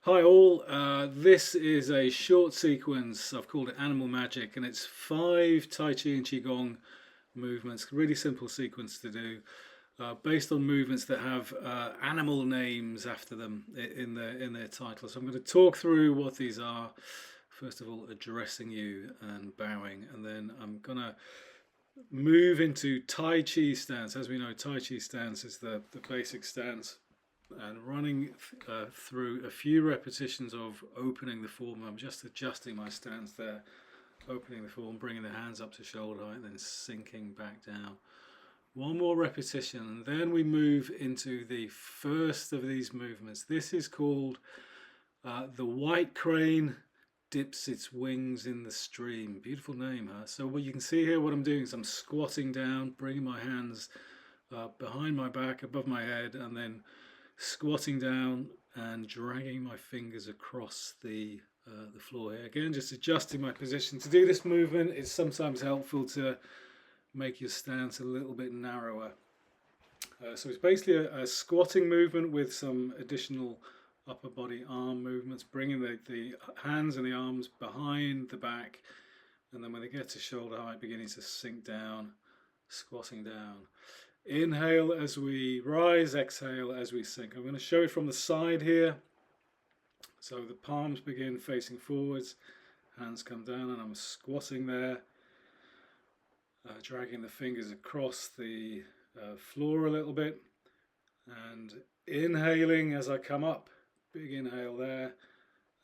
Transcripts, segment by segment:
Hi all, this is a short sequence. I've called it Animal Magic, and it's 5 Tai Chi and Qigong movements. Really simple sequence to do, based on movements that have animal names after them in their title. So I'm going to talk through what these are. First of all, addressing you and bowing, and then I'm going to move into Tai Chi stance. As we know, Tai Chi stance is the basic stance, and running through a few repetitions of opening the form. I'm just adjusting my stance there, opening the form, bringing the hands up to shoulder height, and then sinking back down. One more repetition, and then we move into the first of these movements. This is called the white crane dips its wings in the stream. Beautiful name, huh? So what you can see here, what I'm doing is I'm squatting down, bringing my hands behind my back, above my head, and then squatting down and dragging my fingers across the floor here. Again, just adjusting my position. To do this movement, it's sometimes helpful to make your stance a little bit narrower. So it's basically a squatting movement with some additional upper body arm movements, bringing the hands and the arms behind the back, and then when they get to shoulder height, beginning to sink down, squatting down. Inhale as we rise, exhale as we sink. I'm going to show it from the side here. So the palms begin facing forwards, hands come down, and I'm squatting there, dragging the fingers across the floor a little bit, and inhaling as I come up. Big inhale there,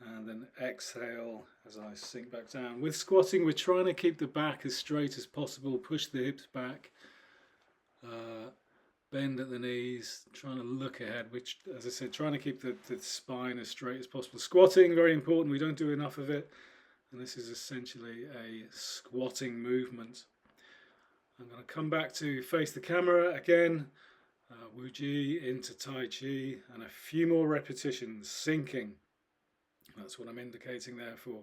and then exhale as I sink back down. With squatting, we're trying to keep the back as straight as possible, push the hips back, bend at the knees, trying to look ahead, which, as I said, trying to keep the spine as straight as possible. Squatting, very important, we don't do enough of it, and this is essentially a squatting movement. I'm going to come back to face the camera again, Wu Ji into Tai Chi, and a few more repetitions, sinking. That's what I'm indicating there for.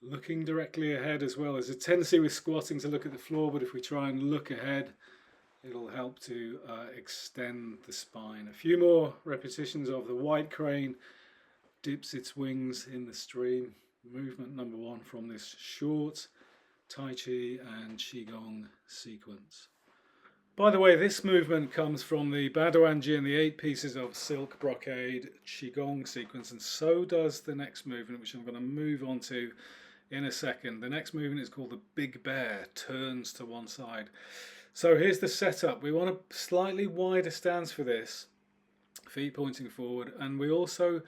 Looking directly ahead as well. There's a tendency with squatting to look at the floor, but if we try and look ahead, it'll help to extend the spine. A few more repetitions of the white crane dips its wings in the stream. Movement number 1 from this short Tai Chi and Qigong sequence. By the way, this movement comes from the Ba Duan Jin, the 8 pieces of silk brocade Qigong sequence, and so does the next movement, which I'm going to move on to in a second. The next movement is called the Big Bear, turns to one side. So here's the setup. We want a slightly wider stance for this, feet pointing forward, and we also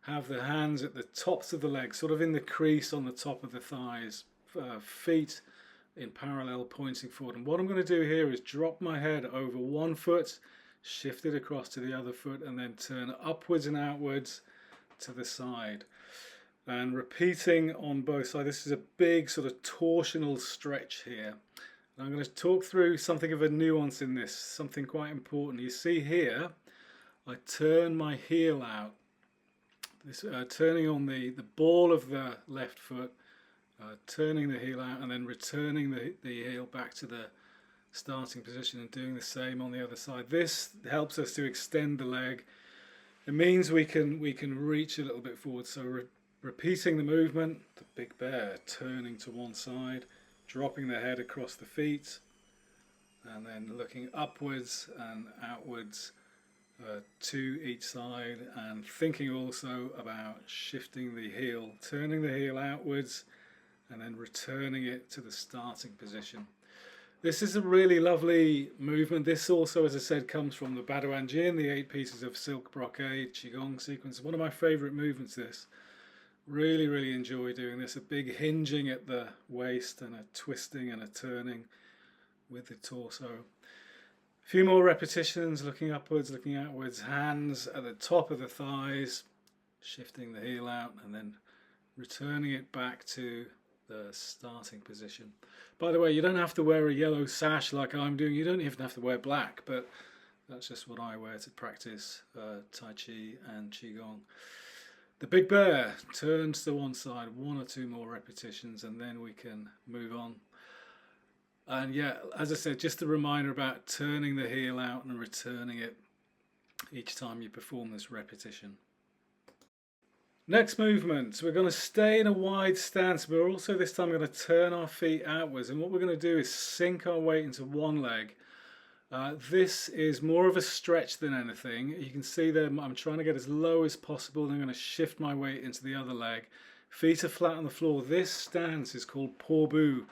have the hands at the tops of the legs, sort of in the crease on the top of the thighs, feet in parallel pointing forward. And what I'm going to do here is drop my head over one foot, shift it across to the other foot, and then turn upwards and outwards to the side. And repeating on both sides. This is a big sort of torsional stretch here. And I'm going to talk through something of a nuance in this, something quite important. You see here, I turn my heel out, this turning on the ball of the left foot, turning the heel out, and then returning the heel back to the starting position, and doing the same on the other side. This helps us to extend the leg. It means we can reach a little bit forward. So repeating the movement, the Big Bear, turning to one side, dropping the head across the feet, and then looking upwards and outwards to each side, and thinking also about shifting the heel, turning the heel outwards, and then returning it to the starting position. This is a really lovely movement. This also, as I said, comes from the Ba Duan Jin, the 8 pieces of silk brocade Qigong sequence. One of my favourite movements, this. Really enjoy doing this. A big hinging at the waist and a twisting and a turning with the torso. A few more repetitions, looking upwards, looking outwards, hands at the top of the thighs, shifting the heel out, and then returning it back to the starting position. By the way, you don't have to wear a yellow sash like I'm doing. You don't even have to wear black, but that's just what I wear to practice Tai Chi and Qigong. The Big Bear turns to one side, 1 or 2 more repetitions, and then we can move on. And yeah, as I said, just a reminder about turning the heel out and returning it each time you perform this repetition. Next movement, we're going to stay in a wide stance, but we're also this time going to turn our feet outwards, and what we're going to do is sink our weight into one leg. This is more of a stretch than anything. You can see there I'm trying to get as low as possible, and I'm going to shift my weight into the other leg. Feet are flat on the floor. This stance is called Po Bu,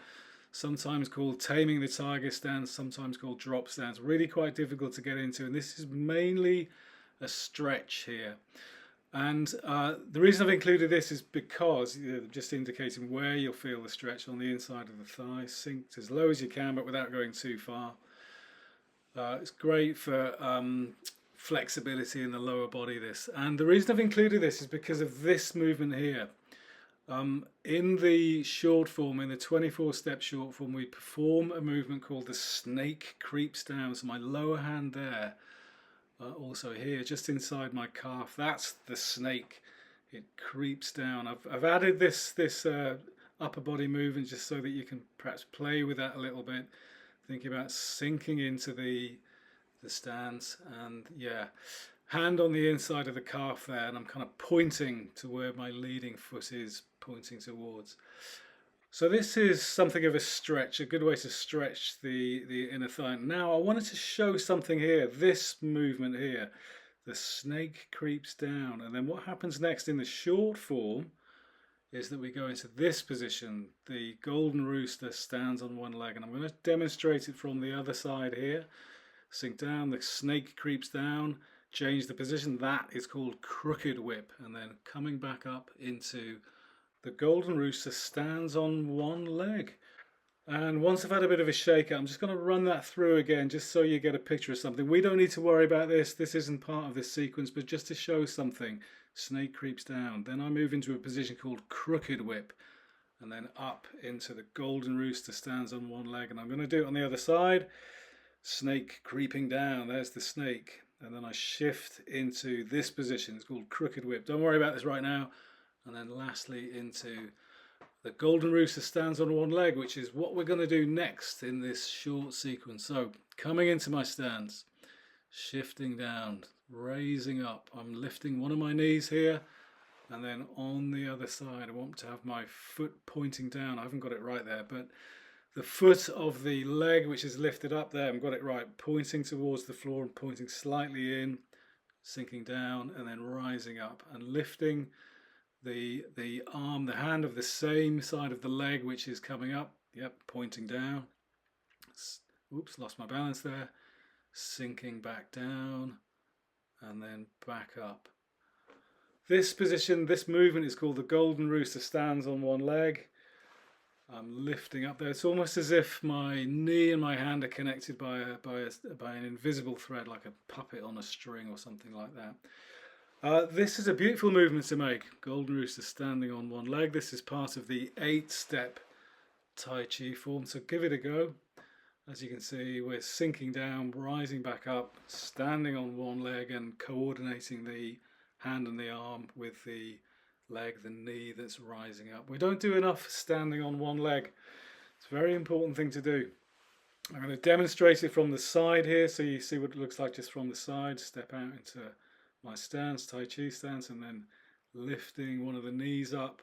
sometimes called taming the tiger stance, sometimes called drop stance. Really quite difficult to get into, and this is mainly a stretch here. And the reason I've included this is because just indicating where you'll feel the stretch on the inside of the thigh. Sink as low as you can, but without going too far. It's great for flexibility in the lower body, this. And the reason I've included this is because of this movement here. In the short form, in the 24-step short form, we perform a movement called the snake creeps down. So my lower hand there, also here, just inside my calf, that's the snake. It creeps down. I've added this upper body movement just so that you can perhaps play with that a little bit. Thinking about sinking into the stance, and yeah, hand on the inside of the calf there, and I'm kind of pointing to where my leading foot is pointing towards. So this is something of a stretch, a good way to stretch the inner thigh. Now I wanted to show something here, this movement here. The snake creeps down, and then what happens next in the short form is that we go into this position. The golden rooster stands on one leg, and I'm going to demonstrate it from the other side here. Sink down, the snake creeps down, change the position. That is called crooked whip, and then coming back up into the golden rooster stands on one leg. And once I've had a bit of a shake up, I'm just going to run that through again just so you get a picture of something. We don't need to worry about this. This isn't part of this sequence, but just to show something. Snake creeps down. Then I move into a position called crooked whip, and then up into the golden rooster stands on one leg. And I'm going to do it on the other side. Snake creeping down. There's the snake. And then I shift into this position. It's called crooked whip. Don't worry about this right now. And then lastly into the golden rooster stands on one leg, which is what we're going to do next in this short sequence. So coming into my stance, shifting down, raising up. I'm lifting one of my knees here, and then on the other side I want to have my foot pointing down. I haven't got it right there, but the foot of the leg which is lifted up there, I've got it right, pointing towards the floor and pointing slightly in, sinking down, and then rising up and lifting the arm, the hand of the same side of the leg which is coming up, yep, pointing down. Oops, lost my balance there. Sinking back down and then back up. This position, this movement is called the golden rooster stands on one leg. I'm lifting up there. It's almost as if my knee and my hand are connected by an invisible thread, like a puppet on a string or something like that. This is a beautiful movement to make. Golden rooster standing on one leg. This is part of the 8-step Tai Chi form, so give it a go. As you can see, we're sinking down, rising back up, standing on one leg and coordinating the hand and the arm with the leg, the knee that's rising up. We don't do enough standing on one leg. It's a very important thing to do. I'm going to demonstrate it from the side here so you see what it looks like just from the side. Step out into my stance, Tai Chi stance, and then lifting one of the knees up,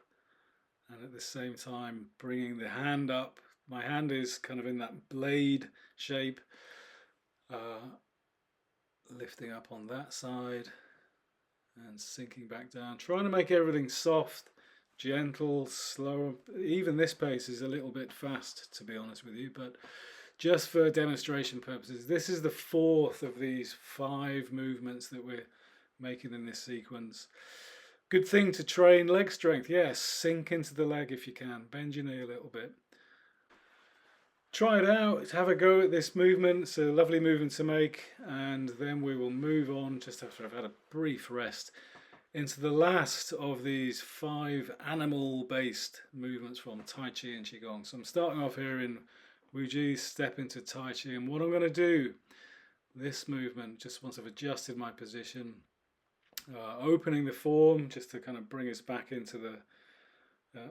and at the same time bringing the hand up. My hand is kind of in that blade shape, lifting up on that side and sinking back down, trying to make everything soft, gentle, slow. Even this pace is a little bit fast, to be honest with you, but just for demonstration purposes. This is the 4th of these 5 movements that we're making in this sequence. Good thing to train leg strength. Yes, sink into the leg if you can. Bend your knee a little bit. Try it out, have a go at this movement. It's a lovely movement to make, and then we will move on, just after I've had a brief rest, into the last of these 5 animal-based movements from Tai Chi and Qigong. So I'm starting off here in Wuji, step into Tai Chi, and what I'm going to do, this movement, just once I've adjusted my position, opening the form just to kind of bring us back into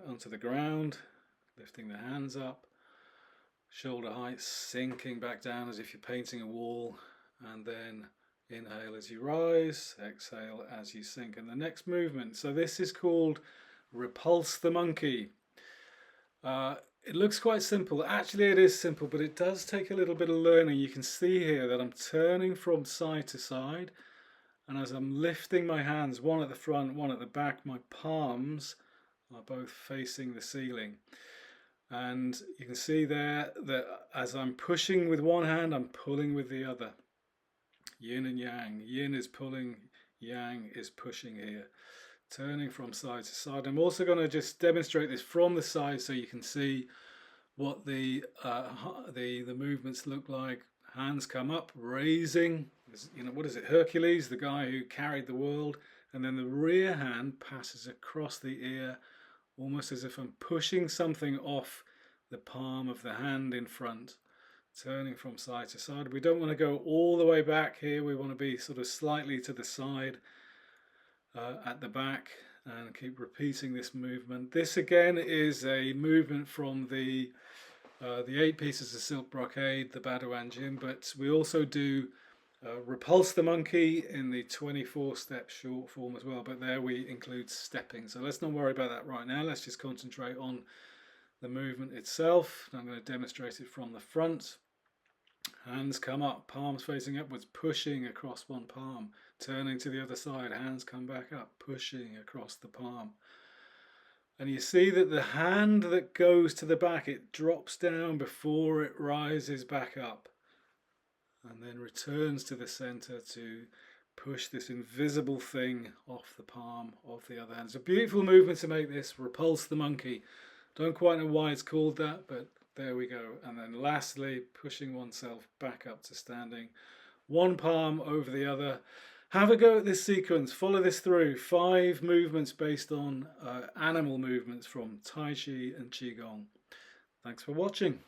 onto the ground, lifting the hands up, shoulder height, sinking back down as if you're painting a wall, and then Inhale as you rise, exhale as you sink. And the next movement, so this is called Repulse the Monkey. It looks quite simple. Actually, it is simple, but it does take a little bit of learning. You can see here that I'm turning from side to side, and as I'm lifting my hands, one at the front, one at the back, my palms are both facing the ceiling. And you can see there that as I'm pushing with one hand, I'm pulling with the other. Yin and yang. Yin is pulling, yang is pushing here. Turning from side to side. I'm also going to just demonstrate this from the side so you can see what the movements look like. Hands come up, raising. You know, what is it? Hercules, the guy who carried the world. And then the rear hand passes across the ear, almost as if I'm pushing something off the palm of the hand in front. Turning from side to side. We don't want to go all the way back here. We want to be sort of slightly to the side at the back, and keep repeating this movement. This again is a movement from the 8 pieces of silk brocade, the Ba Duan Jin, but we also do Repulse the Monkey in the 24-step short form as well, but there we include stepping. So let's not worry about that right now. Let's just concentrate on the movement itself. I'm going to demonstrate it from the front. Hands come up, palms facing upwards, pushing across one palm. Turning to the other side, hands come back up, pushing across the palm. And you see that the hand that goes to the back, it drops down before it rises back up. And then returns to the center to push this invisible thing off the palm of the other hand. It's a beautiful movement to make this. Repulse the Monkey. Don't quite know why it's called that, but there we go. And then lastly, pushing oneself back up to standing. One palm over the other. Have a go at this sequence. Follow this through. 5 movements based on animal movements from Tai Chi and Qigong. Thanks for watching.